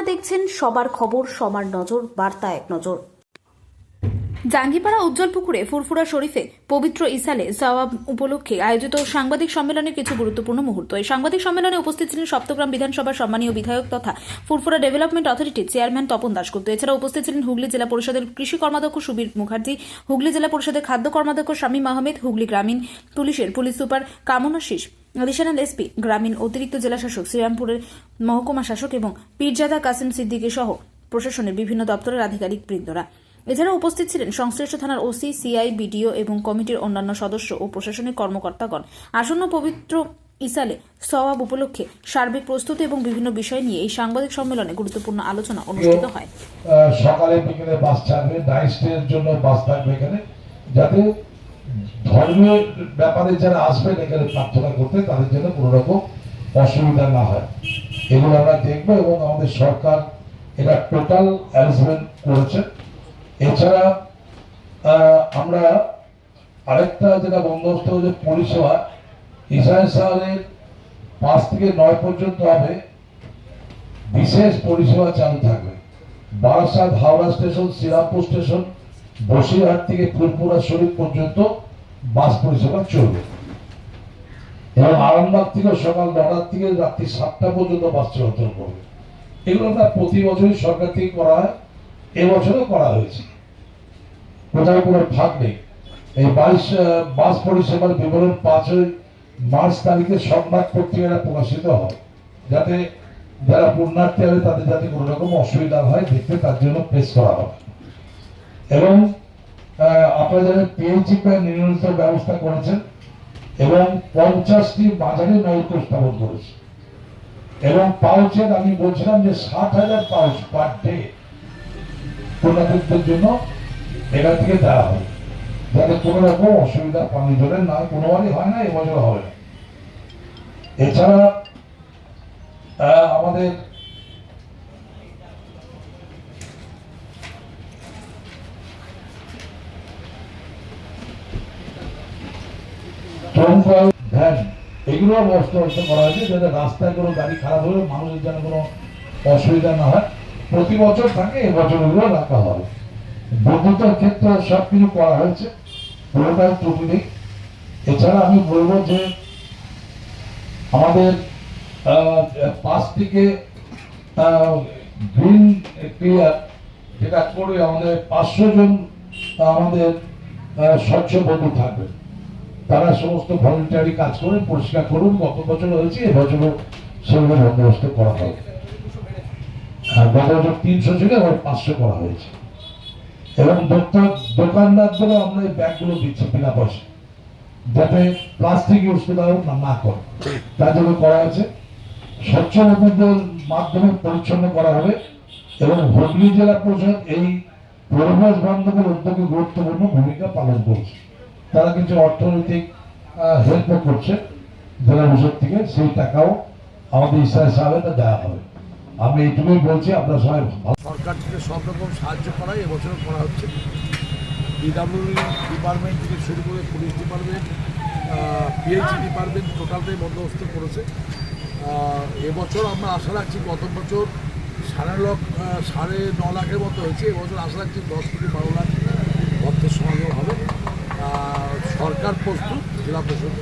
দেখছেন সবার খবর, সবার নজর, বার্তা এক নজর। জাঙ্গিপাড়া উজ্জ্বলপুকুরে ফুরফুরা শরীফে পবিত্র ইসালে সওয়াব উপলক্ষে আয়োজিত সাংবাদিক সম্মেলনের কিছু গুরুত্বপূর্ণ মুহূর্ত। এই সাংবাদিক সম্মেলনে উপস্থিত ছিলেন সপ্তগ্রাম বিধানসভার সম্মানীয় বিধায়ক তথা ফুরফুরা ডেভেলপমেন্ট অথরিটির চেয়ারম্যান তপন দাশগুপ্ত। এছাড়া উপস্থিত ছিলেন হুগলি জেলা পরিষদের কৃষি কর্মাধ্যক্ষ সুবীর মুখার্জি, হুগলি জেলা পরিষদের খাদ্য কর্মাধ্যক্ষ শামীম আহমেদ, হুগলি গ্রামীণ পুলিশের police super Kamanashis, additional SP গ্রামীণ, অতিরিক্ত জেলা শাসক শ্রীরামপুরের মহকুমা শাসক এবং পীরজাদা কাসিম সিদ্দিকী সহ প্রশাসনের বিভিন্ন দপ্তরের আধিকারিক বৃন্দরা। এছাড়া উপস্থিত ছিলেন সংশ্লিষ্ট থানার ওসি, সিআই, বিডিও এবং কমিটির অন্যান্য সদস্য ও প্রশাসনিক কর্মকর্তাগণ। আসন্ন পবিত্র ইসালে সওয়াব উপলক্ষে সার্বিক প্রস্তুতি এবং বিভিন্ন বিষয় নিয়ে এই সাংবাদিক সম্মেলনে গুরুত্বপূর্ণ আলোচনা অনুষ্ঠিত হয়। সকালে বিকেলে বাস ছাড়বে, নাইট স্টের জন্য বাস থাকবে এখানে, যাতে ধর্মীয় ব্যাপারে যারা আসবেন এখানে প্রার্থনা করতে তাদের জন্য কোনো রকম অসুবিধা না হয়, এগুলো আমরা দেখবো। এবং আমাদের সরকার এটা টোটাল অ্যারেঞ্জমেন্ট করেছে। এছাড়া আমরা আরেকটা যেটা বন্দোবস্ত হচ্ছে পরিষেবা, ইসরায়েল শহরের 5 থেকে 9 পর্যন্ত হবে বিশেষ পরিষেবা চালু থাকবে। বারাসাত হাওড়া স্টেশন, শ্রীরামপুর স্টেশন, বসিরহাট থেকে ফুরফুরা শরীফ পর্যন্ত বাস পরিষেবা চলবে। এবং আরামবাগ থেকে সকাল 9টা থেকে রাত্রি 7টা পর্যন্ত বাস চলাচল করবে। এগুলো আমরা প্রতি বছরই সরকার থেকে করা হয়, এবছরও করা হয়েছে, কোথাও কোনো ফাঁক নেই। এই বাস পরিষেবার বিবরণ 5 মার্চ তারিখে সংবাদ পত্রিকায় প্রকাশিত হয়, যাতে যারা পুণ্যার্থী হবে তাদের যাতে কোনো রকম অসুবিধা হয় দেখতে, তার জন্য প্রেস করা হবে। এবং আপনারা যারা পিএইচি নির্মিত ব্যবস্থা করেছেন এবং 50টি বাজারে নলকূপ স্থাপন করেছে। এবং পাউচের আমি বলছিলাম যে 60,000 পাউচ পার ডে পুণ্যার্থীদের জন্য এখান থেকে দেওয়া হবে, যাতে কোনো রকম অসুবিধা পানি জলের না, কোনোবারই হয় না, এবছর হবে না। এছাড়া আমাদের ভ্যান এগুলো ব্যবস্থা করা হয়েছে, যাতে রাস্তায় কোনো গাড়ি খারাপ হলে মানুষের যেন কোনো অসুবিধা না হয়। প্রতি বছর থাকে, এবছর এগুলো রাখা হবে। বৈদ্যুতের ক্ষেত্রে সবকিছু করা হয়েছে, পুরোটাই ত্রুটি নেই। এছাড়া আমি বলবো যে আমাদের 5 থেকে গ্রিন ক্লিয়ার যেটা করে আমাদের 500 জন আমাদের স্বচ্ছ বন্ধু থাকবে, তারা সমস্ত ভলেন্টারি কাজ করে পরিষ্কার করুন। গত বছর হয়েছে, এবছরও সেগুলো বন্দোবস্ত করা হবে। গত বছর 300 ছিল, এবার 500 করা হয়েছে। এবং দোকানদারদেরও আমরা এই ব্যাগগুলো দিচ্ছি বিনা পয়সা, যাতে প্লাস্টিক ইউজ না করে, তার জন্য করা হয়েছে। স্বচ্ছ বন্ধুদের মাধ্যমে পরিচ্ছন্ন করা হবে। এবং হুগলি জেলা পরিষদ এই পরিবেশ বান্ধবের উদ্যোগে গুরুত্বপূর্ণ ভূমিকা পালন করছে। তারা কিছু অর্থনৈতিক হেল্প করছে জেলা পরিষদ থেকে, সেই টাকাও আমাদের ইসরায়েল সাহেবটা দেওয়া হবে। আমি এইটুকুই বলছি, আপনারা সবাই সরকার থেকে সব রকম সাহায্য করাই এবছর করা হচ্ছে। পিডাব্লিউডি ডিপার্টমেন্ট থেকে শুরু করে পুলিশ ডিপার্টমেন্ট, পিএইচি ডিপার্টমেন্ট টোটালটাই বন্দোবস্ত করেছে। এবছর আমরা আশা রাখছি, গত বছর 9.5 লাখের মতো হয়েছে, এবছর আশা রাখছি 10 থেকে 12 লাখ অর্থের সমাগম হবে। সরকার প্রস্তুত, জেলা প্রশাসন